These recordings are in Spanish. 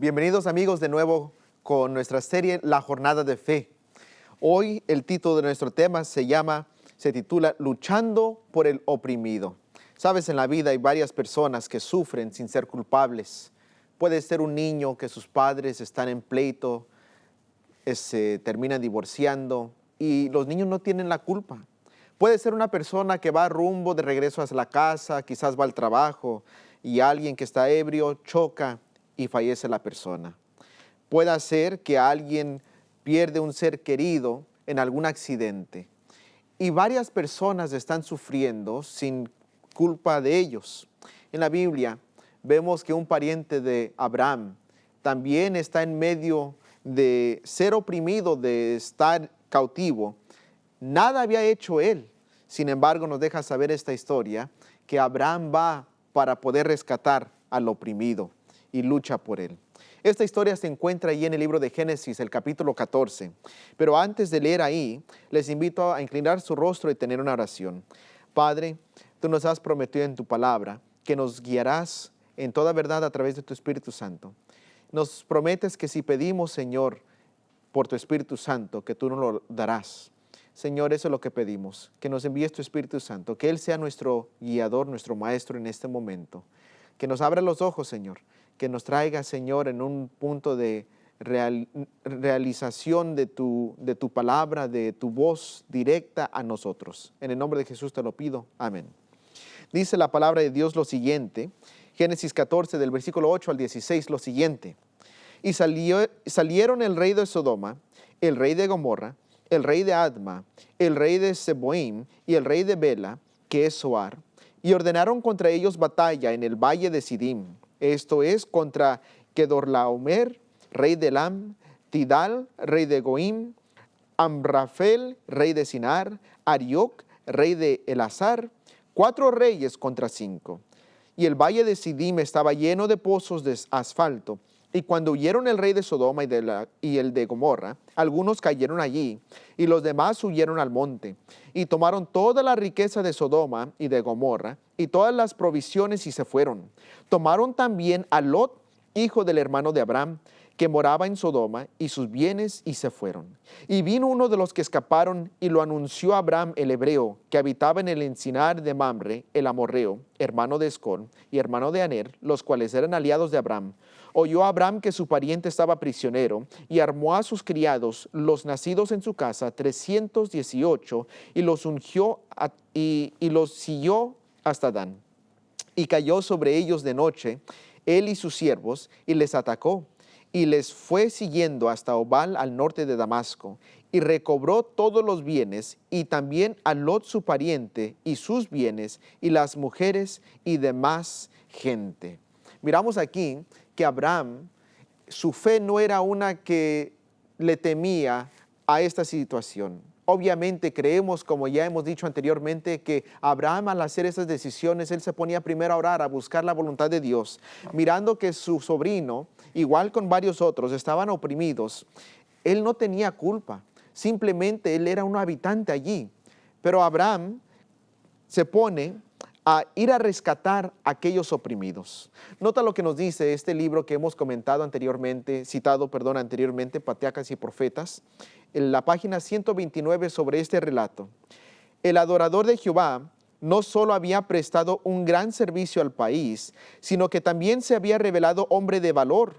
Bienvenidos amigos de nuevo con nuestra serie La Jornada de Fe. Hoy el título de nuestro tema se titula Luchando por el oprimido. Sabes, en la vida hay varias personas que sufren sin ser culpables. Puede ser un niño que sus padres están en pleito, se terminan divorciando y los niños no tienen la culpa. Puede ser una persona que va rumbo de regreso a la casa, quizás va al trabajo y alguien que está ebrio choca y fallece la persona. Puede ser que alguien pierde un ser querido en algún accidente y varias personas están sufriendo sin culpa de ellos. En la Biblia vemos que un pariente de Abraham también está en medio de ser oprimido, de estar cautivo. Nada había hecho él. Sin embargo, nos deja saber esta historia que Abraham va para poder rescatar al oprimido y lucha por él. Esta historia se encuentra ahí en el libro de Génesis, el capítulo 14. Pero antes de leer ahí, les invito a inclinar su rostro y tener una oración. Padre, tú nos has prometido en tu palabra que nos guiarás en toda verdad a través de tu Espíritu Santo. Nos prometes que si pedimos, Señor, por tu Espíritu Santo, que tú nos lo darás. Señor, eso es lo que pedimos, que nos envíes tu Espíritu Santo, que Él sea nuestro guiador, nuestro maestro en este momento. Que nos abra los ojos, Señor, que nos traiga, Señor, en un punto de realización de tu palabra, de tu voz directa a nosotros. En el nombre de Jesús te lo pido. Amén. Dice la palabra de Dios lo siguiente, Génesis 14, del versículo 8 al 16, lo siguiente. Y salieron el rey de Sodoma, el rey de Gomorra, el rey de Adma, el rey de Seboim y el rey de Bela, que es Zoar, y ordenaron contra ellos batalla en el valle de Sidim, esto es, contra Kedorlaomer, rey de Elam, Tidal, rey de Goim, Amrafel, rey de Sinar, Arioc, rey de Elazar, 4 reyes contra 5. Y el valle de Sidim estaba lleno de pozos de asfalto. Y cuando huyeron el rey de Sodoma y el de Gomorra, algunos cayeron allí, y los demás huyeron al monte, y tomaron toda la riqueza de Sodoma y de Gomorra, y todas las provisiones, y se fueron. Tomaron también a Lot, hijo del hermano de Abraham, que moraba en Sodoma, y sus bienes, y se fueron. Y vino uno de los que escaparon, y lo anunció a Abraham el hebreo, que habitaba en el encinar de Mamre, el amorreo, hermano de Escol, y hermano de Aner, los cuales eran aliados de Abraham. Oyó Abraham que su pariente estaba prisionero, y armó a sus criados, los nacidos en su casa, 318, y los ungió y los siguió hasta Dan. Y cayó sobre ellos de noche, él y sus siervos, y les atacó, y les fue siguiendo hasta Obal al norte de Damasco, y recobró todos los bienes, y también a Lot su pariente, y sus bienes, y las mujeres, y demás gente. Miramos aquí que Abraham, su fe no era una que le temía a esta situación. Obviamente creemos, como ya hemos dicho anteriormente, que Abraham al hacer esas decisiones, él se ponía primero a orar, a buscar la voluntad de Dios, mirando que su sobrino, igual con varios otros, estaban oprimidos. Él no tenía culpa, simplemente él era un habitante allí. Pero Abraham se pone a ir a rescatar a aquellos oprimidos. Nota lo que nos dice este libro que hemos citado anteriormente, Patriarcas y Profetas, en la página 129 sobre este relato. El adorador de Jehová no solo había prestado un gran servicio al país, sino que también se había revelado hombre de valor.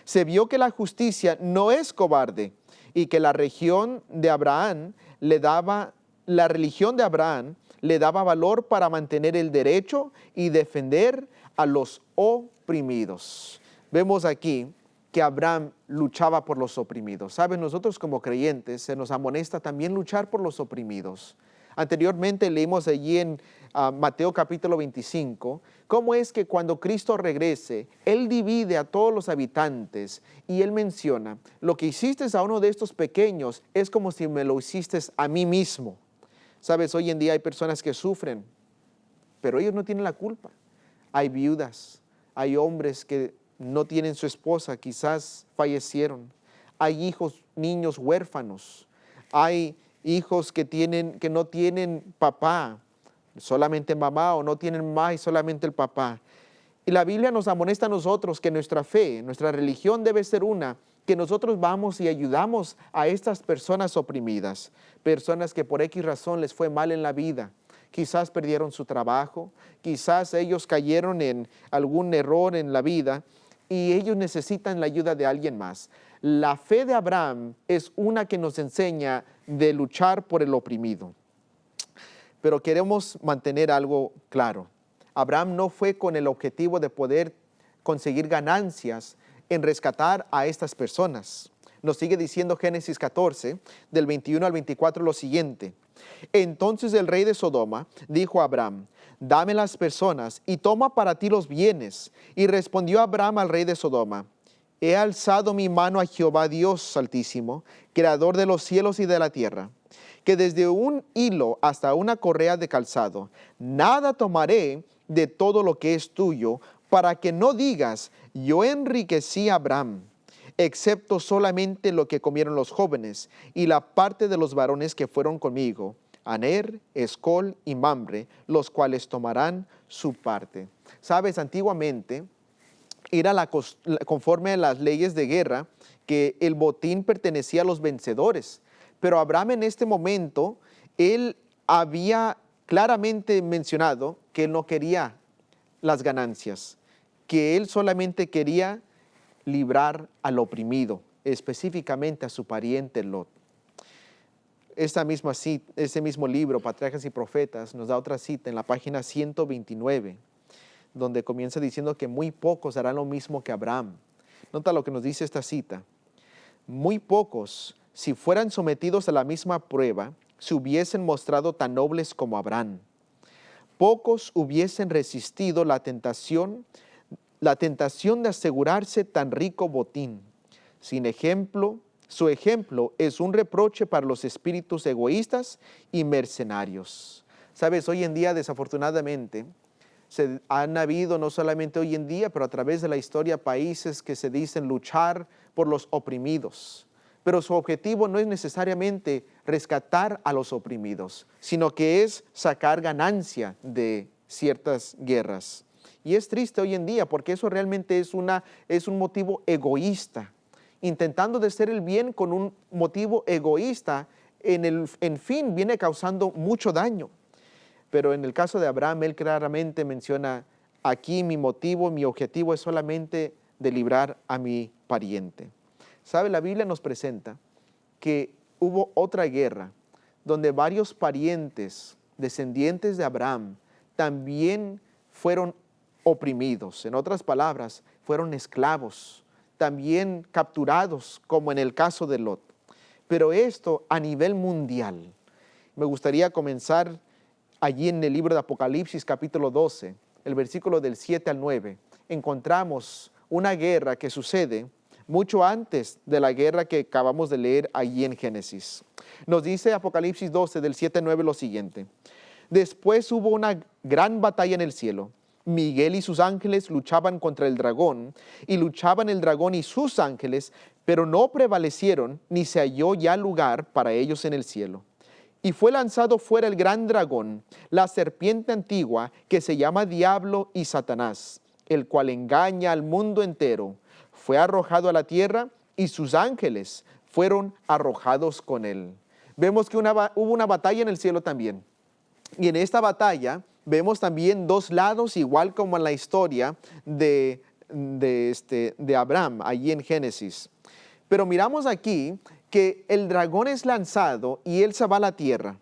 Se vio que la justicia no es cobarde y que la religión de Abraham le daba valor para mantener el derecho y defender a los oprimidos. Vemos aquí que Abraham luchaba por los oprimidos. ¿Saben? Nosotros como creyentes se nos amonesta también luchar por los oprimidos. Anteriormente leímos allí en Mateo capítulo 25, cómo es que cuando Cristo regrese, Él divide a todos los habitantes y Él menciona, lo que hiciste a uno de estos pequeños es como si me lo hiciste a mí mismo. Sabes, hoy en día hay personas que sufren, pero ellos no tienen la culpa. Hay viudas, hay hombres que no tienen su esposa, quizás fallecieron. Hay niños huérfanos. Hay hijos que no tienen papá, solamente mamá, o no tienen mamá y solamente el papá. Y la Biblia nos amonesta a nosotros que nuestra fe, nuestra religión debe ser una, que nosotros vamos y ayudamos a estas personas oprimidas, personas que por X razón les fue mal en la vida. Quizás perdieron su trabajo, quizás ellos cayeron en algún error en la vida y ellos necesitan la ayuda de alguien más. La fe de Abraham es una que nos enseña de luchar por el oprimido. Pero queremos mantener algo claro. Abraham no fue con el objetivo de poder conseguir ganancias en rescatar a estas personas. Nos sigue diciendo Génesis 14, del 21 al 24, lo siguiente. Entonces el rey de Sodoma dijo a Abraham, dame las personas y toma para ti los bienes. Y respondió Abraham al rey de Sodoma, he alzado mi mano a Jehová Dios Altísimo, creador de los cielos y de la tierra, que desde un hilo hasta una correa de calzado, nada tomaré de todo lo que es tuyo, para que no digas, yo enriquecí a Abraham, excepto solamente lo que comieron los jóvenes, y la parte de los varones que fueron conmigo, Aner, Escol y Mamre, los cuales tomarán su parte. Sabes, antiguamente era conforme a las leyes de guerra, que el botín pertenecía a los vencedores. Pero Abraham en este momento, él había claramente mencionado que él no quería las ganancias, que él solamente quería librar al oprimido, específicamente a su pariente Lot. Ese mismo libro, Patriarcas y Profetas, nos da otra cita en la página 129, donde comienza diciendo que muy pocos harán lo mismo que Abraham. Nota lo que nos dice esta cita. Muy pocos, si fueran sometidos a la misma prueba, se hubiesen mostrado tan nobles como Abraham. Pocos hubiesen resistido la tentación de asegurarse tan rico botín. Su ejemplo es un reproche para los espíritus egoístas y mercenarios. Sabes, hoy en día desafortunadamente han habido, no solamente hoy en día, pero a través de la historia, países que se dicen luchar por los oprimidos. Pero su objetivo no es necesariamente rescatar a los oprimidos, sino que es sacar ganancia de ciertas guerras. Y es triste hoy en día porque eso realmente es un motivo egoísta. Intentando de hacer el bien con un motivo egoísta, en fin viene causando mucho daño. Pero en el caso de Abraham, él claramente menciona, aquí mi objetivo es solamente de librar a mi pariente. ¿Sabe? La Biblia nos presenta que hubo otra guerra donde varios parientes, descendientes de Abraham, también fueron oprimidos. En otras palabras, fueron esclavos, también capturados, como en el caso de Lot. Pero esto a nivel mundial. Me gustaría comenzar allí en el libro de Apocalipsis capítulo 12, el versículo del 7 al 9. Encontramos una guerra que sucede mucho antes de la guerra que acabamos de leer allí en Génesis. Nos dice Apocalipsis 12, del 7 al 9, lo siguiente. Después hubo una gran batalla en el cielo. Miguel y sus ángeles luchaban contra el dragón, y luchaban el dragón y sus ángeles, pero no prevalecieron, ni se halló ya lugar para ellos en el cielo. Y fue lanzado fuera el gran dragón, la serpiente antigua, que se llama Diablo y Satanás, el cual engaña al mundo entero. Fue arrojado a la tierra, y sus ángeles fueron arrojados con él. Vemos que hubo una batalla en el cielo también. Y en esta batalla vemos también dos lados, igual como en la historia de Abraham, allí en Génesis. Pero miramos aquí que el dragón es lanzado y él se va a la tierra.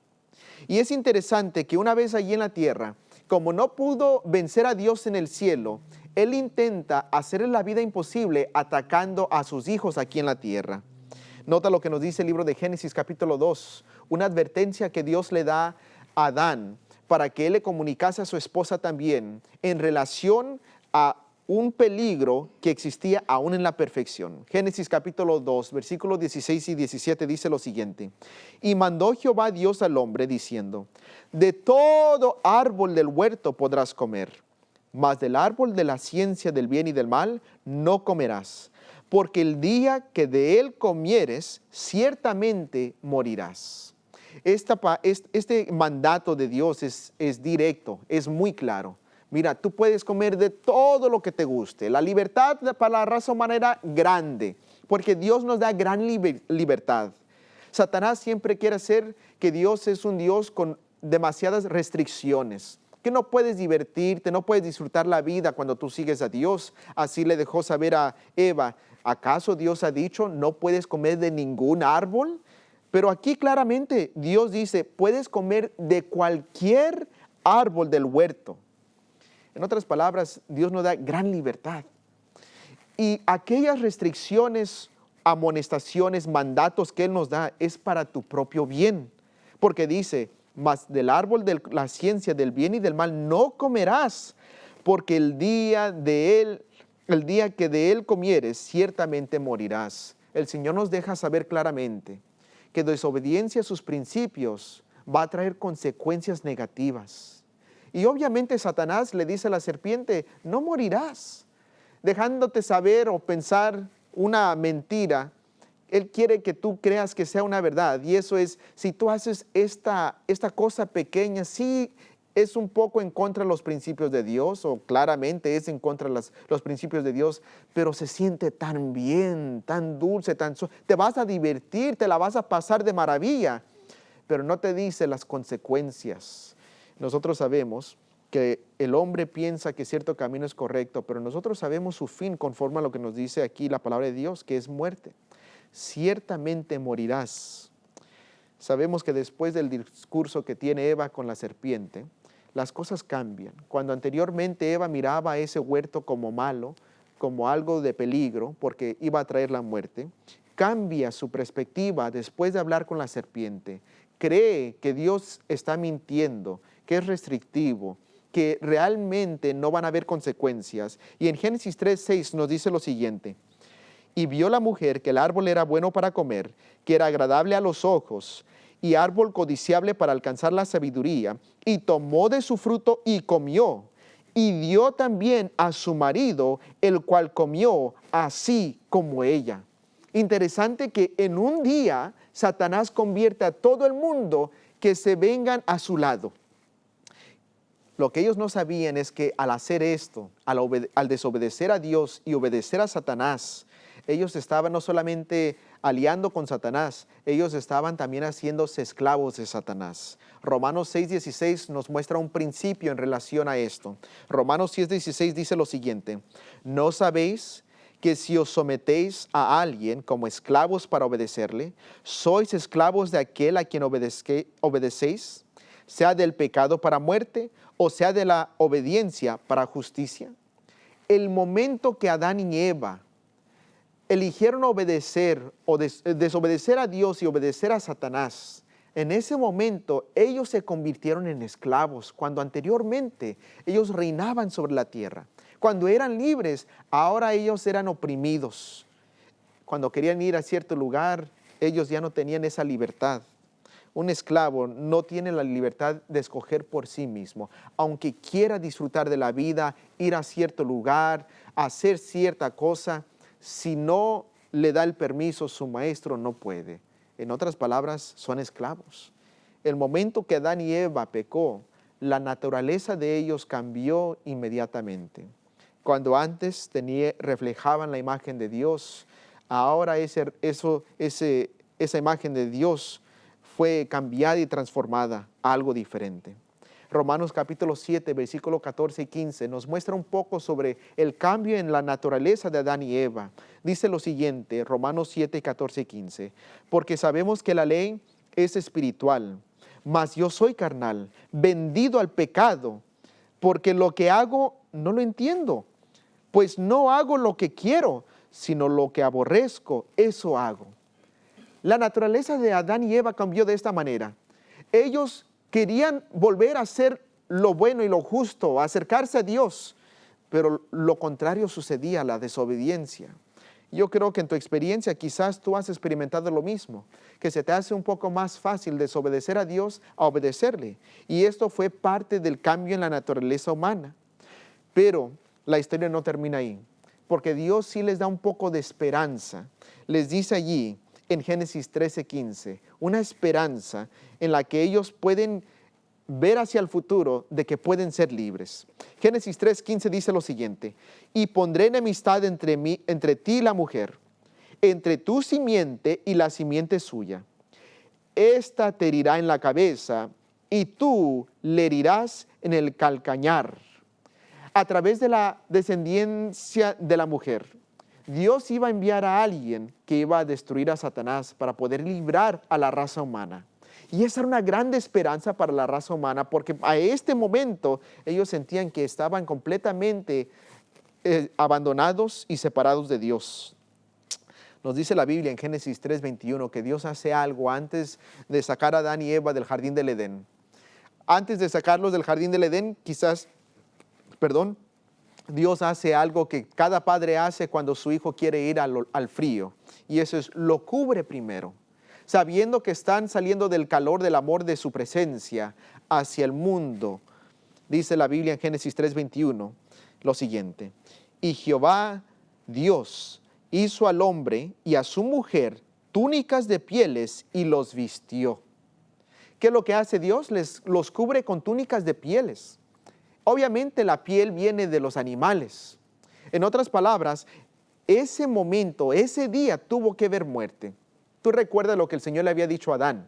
Y es interesante que una vez allí en la tierra, como no pudo vencer a Dios en el cielo, él intenta hacerle la vida imposible atacando a sus hijos aquí en la tierra. Nota lo que nos dice el libro de Génesis capítulo 2, una advertencia que Dios le da a Adán para que él le comunicase a su esposa también en relación a un peligro que existía aún en la perfección. Génesis capítulo 2, versículos 16 y 17 dice lo siguiente. Y mandó Jehová Dios al hombre diciendo, de todo árbol del huerto podrás comer, mas del árbol de la ciencia del bien y del mal no comerás, porque el día que de él comieres, ciertamente morirás. Este mandato de Dios es directo, es muy claro. Mira, tú puedes comer de todo lo que te guste. La libertad para la raza humana era grande, porque Dios nos da gran libertad. Satanás siempre quiere hacer que Dios es un Dios con demasiadas restricciones, que no puedes divertirte, no puedes disfrutar la vida cuando tú sigues a Dios. Así le dejó saber a Eva, ¿acaso Dios ha dicho no puedes comer de ningún árbol? Pero aquí claramente Dios dice, puedes comer de cualquier árbol del huerto. En otras palabras, Dios nos da gran libertad. Y aquellas restricciones, amonestaciones, mandatos que Él nos da es para tu propio bien. Porque dice, mas del árbol de la ciencia del bien y del mal no comerás, porque el día que de él comieres, ciertamente morirás. El Señor nos deja saber claramente que desobediencia a sus principios va a traer consecuencias negativas. Y obviamente Satanás le dice a la serpiente, no morirás, dejándote saber o pensar una mentira. Él quiere que tú creas que sea una verdad, y eso es, si tú haces esta cosa pequeña, sí es un poco en contra de los principios de Dios, o claramente es en contra de los principios de Dios, pero se siente tan bien, tan dulce, te vas a divertir, te la vas a pasar de maravilla, pero no te dice las consecuencias. Nosotros sabemos que el hombre piensa que cierto camino es correcto, pero nosotros sabemos su fin conforme a lo que nos dice aquí la palabra de Dios, que es muerte. Ciertamente morirás. Sabemos que después del discurso que tiene Eva con la serpiente, las cosas cambian. Cuando anteriormente Eva miraba a ese huerto como malo, como algo de peligro, porque iba a traer la muerte, cambia su perspectiva después de hablar con la serpiente. Cree que Dios está mintiendo, que es restrictivo, que realmente no van a haber consecuencias. Y en Génesis 3:6 nos dice lo siguiente: y vio la mujer que el árbol era bueno para comer, que era agradable a los ojos, y árbol codiciable para alcanzar la sabiduría, y tomó de su fruto y comió, y dio también a su marido, el cual comió así como ella. Interesante que en un día Satanás convierte a todo el mundo que se vengan a su lado. Lo que ellos no sabían es que al hacer esto, al desobedecer a Dios y obedecer a Satanás, ellos estaban no solamente aliando con Satanás, ellos estaban también haciéndose esclavos de Satanás. Romanos 6:16 nos muestra un principio en relación a esto. Romanos 6:16 dice lo siguiente: ¿no sabéis que si os sometéis a alguien como esclavos para obedecerle, sois esclavos de aquel a quien obedecéis, sea del pecado para muerte o sea de la obediencia para justicia? El momento que Adán y Eva eligieron obedecer o desobedecer a Dios y obedecer a Satanás, en ese momento ellos se convirtieron en esclavos, cuando anteriormente ellos reinaban sobre la tierra. Cuando eran libres, ahora ellos eran oprimidos. Cuando querían ir a cierto lugar, ellos ya no tenían esa libertad. Un esclavo no tiene la libertad de escoger por sí mismo, aunque quiera disfrutar de la vida, ir a cierto lugar, hacer cierta cosa. Si no le da el permiso su maestro, no puede. En otras palabras, son esclavos. El momento que Adán y Eva pecó, la naturaleza de ellos cambió inmediatamente. Cuando antes reflejaban la imagen de Dios, ahora esa imagen de Dios fue cambiada y transformada a algo diferente. Romanos capítulo 7, versículo 14 y 15 nos muestra un poco sobre el cambio en la naturaleza de Adán y Eva. Dice lo siguiente, Romanos 7, 14 y 15: porque sabemos que la ley es espiritual, mas yo soy carnal, vendido al pecado, porque lo que hago no lo entiendo, pues no hago lo que quiero, sino lo que aborrezco, eso hago. La naturaleza de Adán y Eva cambió de esta manera. Ellos querían volver a hacer lo bueno y lo justo, acercarse a Dios, pero lo contrario sucedía, la desobediencia. Yo creo que en tu experiencia quizás tú has experimentado lo mismo, que se te hace un poco más fácil desobedecer a Dios a obedecerle. Y esto fue parte del cambio en la naturaleza humana. Pero la historia no termina ahí, porque Dios sí les da un poco de esperanza. Les dice allí, en Génesis 13:15, una esperanza en la que ellos pueden ver hacia el futuro de que pueden ser libres. Génesis 3:15 dice lo siguiente: y pondré enemistad entre ti y la mujer, entre tu simiente y la simiente suya. Esta te herirá en la cabeza y tú le herirás en el calcañar. A través de la descendencia de la mujer, Dios iba a enviar a alguien que iba a destruir a Satanás para poder librar a la raza humana. Y esa era una grande esperanza para la raza humana, porque a este momento ellos sentían que estaban completamente abandonados y separados de Dios. Nos dice la Biblia en Génesis 3:21 que Dios hace algo antes de sacar a Adán y Eva del jardín del Edén. Antes de sacarlos del jardín del Edén, Dios hace algo que cada padre hace cuando su hijo quiere ir al frío. Y eso es, lo cubre primero. Sabiendo que están saliendo del calor del amor de su presencia hacia el mundo. Dice la Biblia en Génesis 3:21 lo siguiente: y Jehová Dios hizo al hombre y a su mujer túnicas de pieles y los vistió. ¿Qué es lo que hace Dios? Los cubre con túnicas de pieles. Obviamente la piel viene de los animales. En otras palabras, ese momento, ese día tuvo que haber muerte. Tú recuerdas lo que el Señor le había dicho a Adán: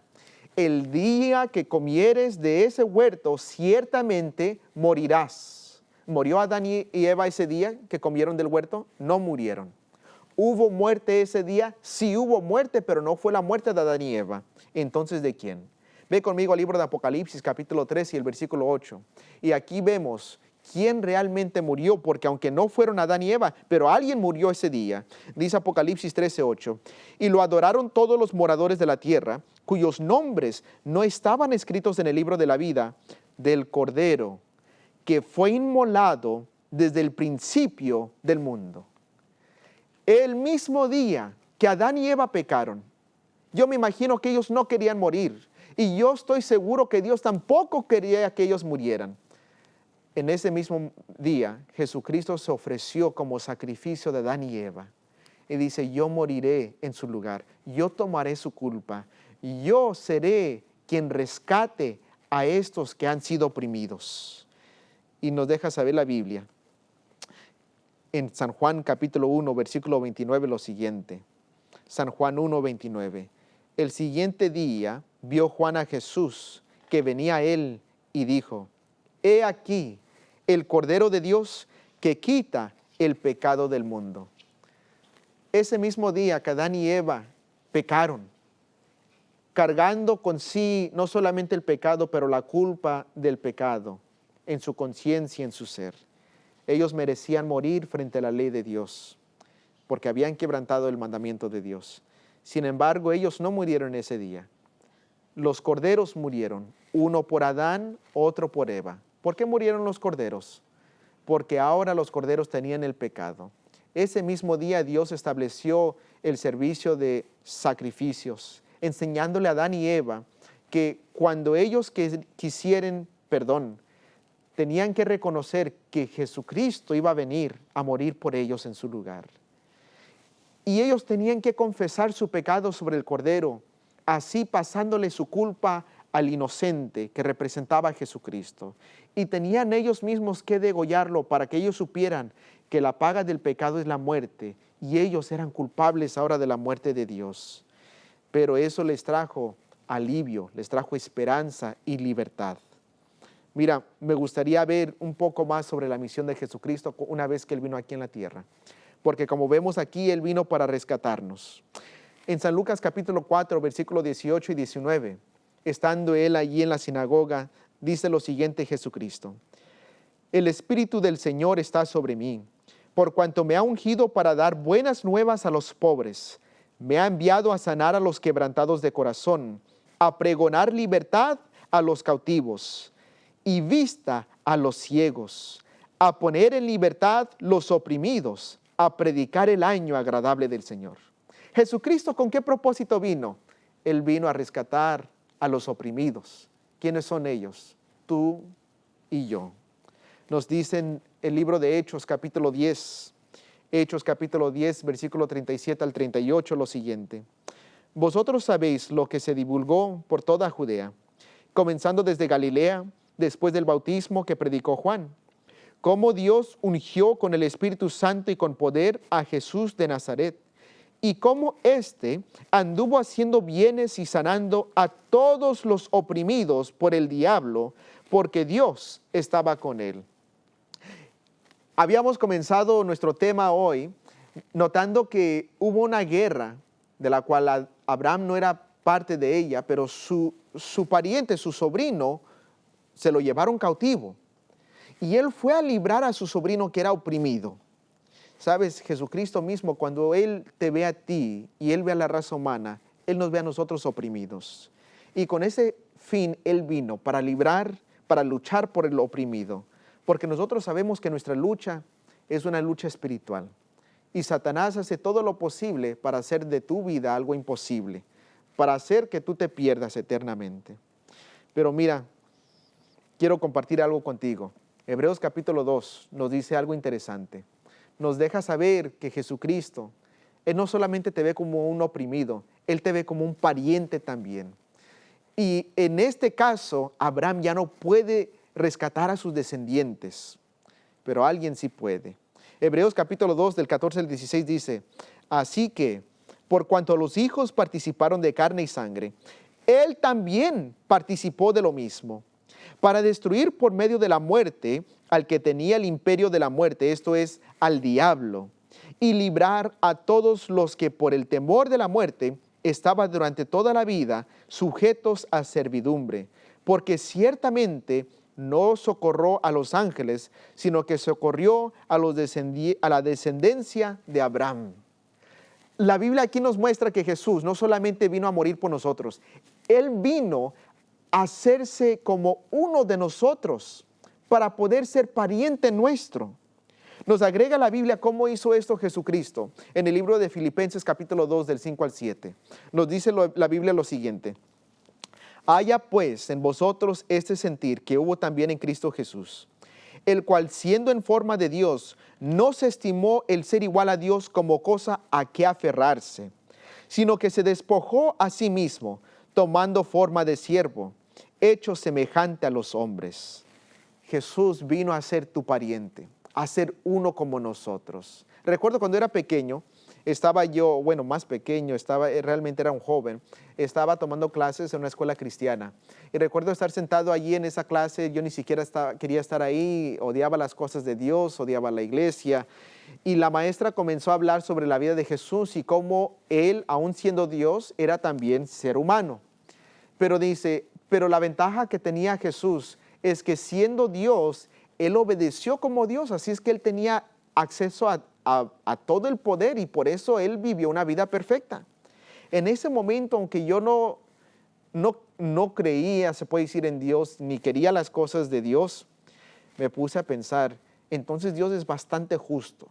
el día que comieres de ese huerto, ciertamente morirás. ¿Murió Adán y Eva ese día que comieron del huerto? No murieron. ¿Hubo muerte ese día? Sí hubo muerte, pero no fue la muerte de Adán y Eva. Entonces, ¿de quién? Ve conmigo al libro de Apocalipsis, capítulo 3 y el versículo 8. Y aquí vemos quién realmente murió, porque aunque no fueron Adán y Eva, pero alguien murió ese día. Dice Apocalipsis 13:8. Y lo adoraron todos los moradores de la tierra, cuyos nombres no estaban escritos en el libro de la vida del Cordero, que fue inmolado desde el principio del mundo. El mismo día que Adán y Eva pecaron, yo me imagino que ellos no querían morir. Y yo estoy seguro que Dios tampoco quería que ellos murieran. En ese mismo día, Jesucristo se ofreció como sacrificio de Adán y Eva. Y dice: yo moriré en su lugar. Yo tomaré su culpa. Yo seré quien rescate a estos que han sido oprimidos. Y nos deja saber la Biblia en San Juan capítulo 1, versículo 29 lo siguiente. San Juan 1, 29. El siguiente día vio Juan a Jesús que venía a él y dijo: he aquí el Cordero de Dios que quita el pecado del mundo. Ese mismo día que Adán y Eva pecaron, cargando con sí no solamente el pecado, pero la culpa del pecado en su conciencia y en su ser. Ellos merecían morir frente a la ley de Dios, porque habían quebrantado el mandamiento de Dios. Sin embargo, ellos no murieron ese día. Los corderos murieron, uno por Adán, otro por Eva. ¿Por qué murieron los corderos? Porque ahora los corderos tenían el pecado. Ese mismo día Dios estableció el servicio de sacrificios, enseñándole a Adán y Eva que cuando ellos quisieran perdón, tenían que reconocer que Jesucristo iba a venir a morir por ellos en su lugar. Y ellos tenían que confesar su pecado sobre el Cordero, así pasándole su culpa al inocente que representaba a Jesucristo. Y tenían ellos mismos que degollarlo para que ellos supieran que la paga del pecado es la muerte, y ellos eran culpables ahora de la muerte de Dios. Pero eso les trajo alivio, les trajo esperanza y libertad. Mira, me gustaría ver un poco más sobre la misión de Jesucristo una vez que Él vino aquí en la tierra. Porque como vemos aquí, Él vino para rescatarnos. En San Lucas capítulo 4, versículos 18 y 19, estando Él allí en la sinagoga, dice lo siguiente Jesucristo: el Espíritu del Señor está sobre mí, por cuanto me ha ungido para dar buenas nuevas a los pobres. Me ha enviado a sanar a los quebrantados de corazón, a pregonar libertad a los cautivos y vista a los ciegos, a poner en libertad los oprimidos, a predicar el año agradable del Señor. Jesucristo, ¿con qué propósito vino? Él vino a rescatar a los oprimidos. ¿Quiénes son ellos? Tú y yo. Nos dice en el libro de Hechos capítulo 10, versículo 37 al 38 lo siguiente: vosotros sabéis lo que se divulgó por toda Judea, comenzando desde Galilea, después del bautismo que predicó Juan, cómo Dios ungió con el Espíritu Santo y con poder a Jesús de Nazaret, y cómo éste anduvo haciendo bienes y sanando a todos los oprimidos por el diablo, porque Dios estaba con él. Habíamos comenzado nuestro tema hoy notando que hubo una guerra de la cual Abraham no era parte de ella, pero su pariente, su sobrino, se lo llevaron cautivo. Y él fue a librar a su sobrino que era oprimido. Sabes, Jesucristo mismo, cuando Él te ve a ti y Él ve a la raza humana, Él nos ve a nosotros oprimidos. Y con ese fin Él vino para librar, para luchar por el oprimido. Porque nosotros sabemos que nuestra lucha es una lucha espiritual. Y Satanás hace todo lo posible para hacer de tu vida algo imposible, para hacer que tú te pierdas eternamente. Pero mira, quiero compartir algo contigo. Hebreos capítulo 2 nos dice algo interesante. Nos deja saber que Jesucristo, Él no solamente te ve como un oprimido, Él te ve como un pariente también. Y en este caso, Abraham ya no puede rescatar a sus descendientes, pero alguien sí puede. Hebreos capítulo 2 del 14 al 16 dice, así que, por cuanto los hijos participaron de carne y sangre, Él también participó de lo mismo, para destruir por medio de la muerte al que tenía el imperio de la muerte, esto es, al diablo, y librar a todos los que por el temor de la muerte estaban durante toda la vida sujetos a servidumbre, porque ciertamente no socorrió a los ángeles, sino que socorrió a la descendencia de Abraham. La Biblia aquí nos muestra que Jesús no solamente vino a morir por nosotros, Él vino a hacerse como uno de nosotros para poder ser pariente nuestro. Nos agrega la Biblia cómo hizo esto Jesucristo en el libro de Filipenses capítulo 2 del 5 al 7. Nos dice la Biblia lo siguiente. Haya pues en vosotros este sentir que hubo también en Cristo Jesús, el cual siendo en forma de Dios, no se estimó el ser igual a Dios como cosa a que aferrarse, sino que se despojó a sí mismo, tomando forma de siervo, hecho semejante a los hombres. Jesús vino a ser tu pariente, a ser uno como nosotros. Recuerdo cuando era pequeño, estaba yo, más pequeño, realmente era un joven, estaba tomando clases en una escuela cristiana. Y recuerdo estar sentado allí en esa clase, yo ni siquiera quería estar ahí, odiaba las cosas de Dios, odiaba la iglesia. Y la maestra comenzó a hablar sobre la vida de Jesús y cómo Él, aun siendo Dios, era también ser humano. Pero dice, pero la ventaja que tenía Jesús es que siendo Dios, Él obedeció como Dios, así es que Él tenía acceso a todo el poder y por eso Él vivió una vida perfecta. En ese momento, aunque yo no creía, se puede decir, en Dios, ni quería las cosas de Dios, me puse a pensar, entonces Dios es bastante justo,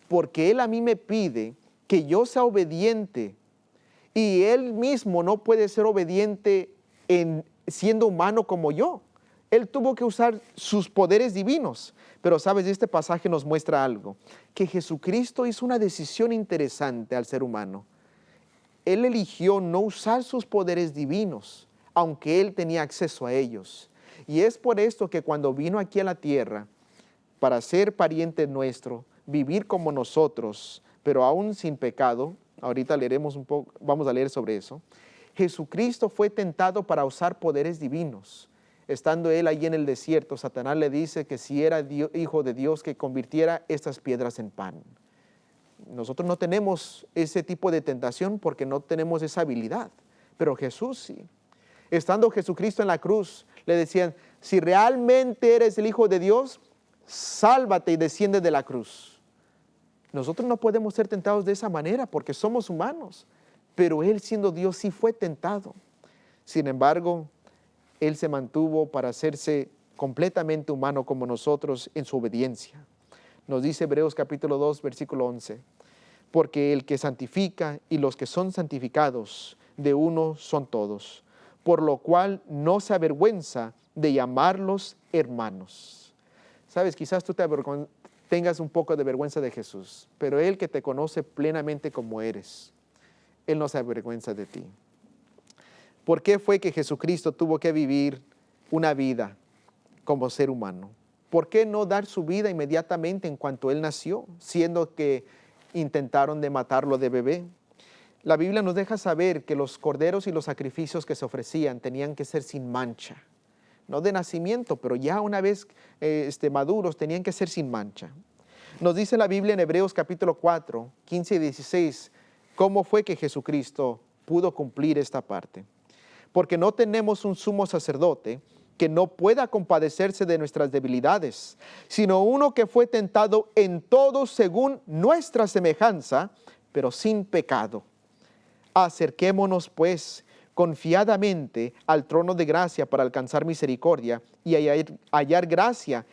porque Él a mí me pide que yo sea obediente y Él mismo no puede ser obediente siendo humano como yo. Él tuvo que usar sus poderes divinos. Pero sabes, este pasaje nos muestra algo, que Jesucristo hizo una decisión interesante al ser humano. Él eligió no usar sus poderes divinos, aunque Él tenía acceso a ellos. Y es por esto que cuando vino aquí a la tierra, para ser pariente nuestro, vivir como nosotros, pero aún sin pecado, ahorita leeremos un poco, vamos a leer sobre eso, Jesucristo fue tentado para usar poderes divinos. Estando Él allí en el desierto, Satanás le dice que si era hijo de Dios, que convirtiera estas piedras en pan. Nosotros no tenemos ese tipo de tentación porque no tenemos esa habilidad, pero Jesús sí. Estando Jesucristo en la cruz, le decían, si realmente eres el Hijo de Dios, sálvate y desciende de la cruz. Nosotros no podemos ser tentados de esa manera porque somos humanos, pero Él siendo Dios sí fue tentado. Sin embargo, Él se mantuvo para hacerse completamente humano como nosotros en su obediencia. Nos dice Hebreos capítulo 2, versículo 11. Porque el que santifica y los que son santificados de uno son todos, por lo cual no se avergüenza de llamarlos hermanos. Sabes, quizás tú tengas un poco de vergüenza de Jesús, pero Él que te conoce plenamente como eres, Él no se avergüenza de ti. ¿Por qué fue que Jesucristo tuvo que vivir una vida como ser humano? ¿Por qué no dar su vida inmediatamente en cuanto Él nació, siendo que intentaron de matarlo de bebé? La Biblia nos deja saber que los corderos y los sacrificios que se ofrecían tenían que ser sin mancha. No de nacimiento, pero ya una vez maduros tenían que ser sin mancha. Nos dice la Biblia en Hebreos capítulo 4, 15 y 16, cómo fue que Jesucristo pudo cumplir esta parte. Porque no tenemos un sumo sacerdote que no pueda compadecerse de nuestras debilidades, sino uno que fue tentado en todo según nuestra semejanza, pero sin pecado. Acerquémonos pues confiadamente al trono de gracia para alcanzar misericordia y hallar gracia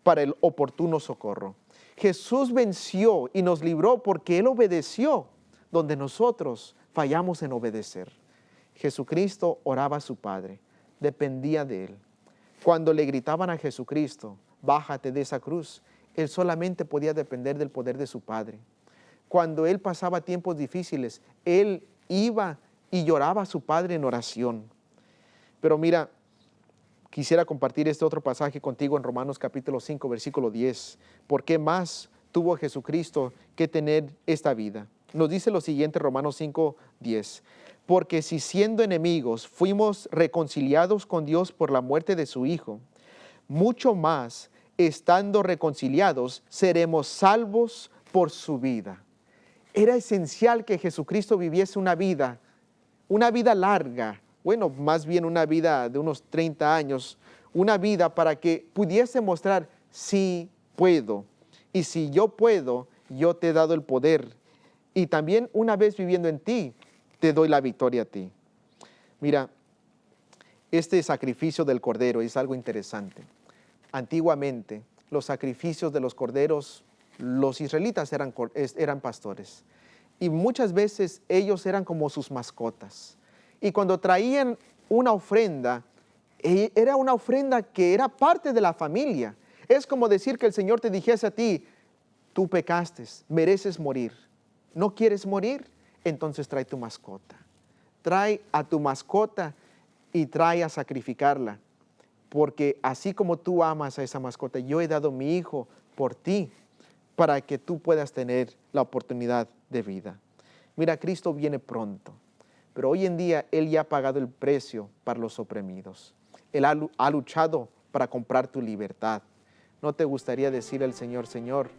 para el oportuno socorro. Jesús venció y nos libró porque Él obedeció donde nosotros fallamos en obedecer. Jesucristo oraba a su Padre, dependía de Él. Cuando le gritaban a Jesucristo, bájate de esa cruz, Él solamente podía depender del poder de su Padre. Cuando Él pasaba tiempos difíciles, Él iba y lloraba a su Padre en oración. Pero mira, quisiera compartir este otro pasaje contigo en Romanos capítulo 5, versículo 10. ¿Por qué más tuvo Jesucristo que tener esta vida? Nos dice lo siguiente, Romanos 5, 10. Porque si siendo enemigos fuimos reconciliados con Dios por la muerte de su Hijo, mucho más, estando reconciliados, seremos salvos por su vida. Era esencial que Jesucristo viviese una vida larga, bueno, más bien una vida de unos 30 años, una vida para que pudiese mostrar, sí puedo, y si yo puedo, yo te he dado el poder, y también una vez viviendo en ti, te doy la victoria a ti. Mira, este sacrificio del cordero es algo interesante. Antiguamente, los sacrificios de los corderos, los israelitas eran pastores, y muchas veces ellos eran como sus mascotas. Y cuando traían una ofrenda, era una ofrenda que era parte de la familia. Es como decir que el Señor te dijese a ti, tú pecaste, mereces morir. ¿No quieres morir? Entonces trae tu mascota. Trae a tu mascota y trae a sacrificarla. Porque así como tú amas a esa mascota, yo he dado mi hijo por ti, para que tú puedas tener la oportunidad de vida. Mira, Cristo viene pronto, pero hoy en día Él ya ha pagado el precio para los oprimidos. Él ha luchado para comprar tu libertad. ¿No te gustaría decir al Señor, Señor,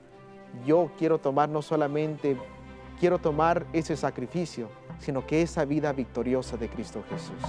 yo quiero tomar quiero tomar ese sacrificio, sino que esa vida victoriosa de Cristo Jesús?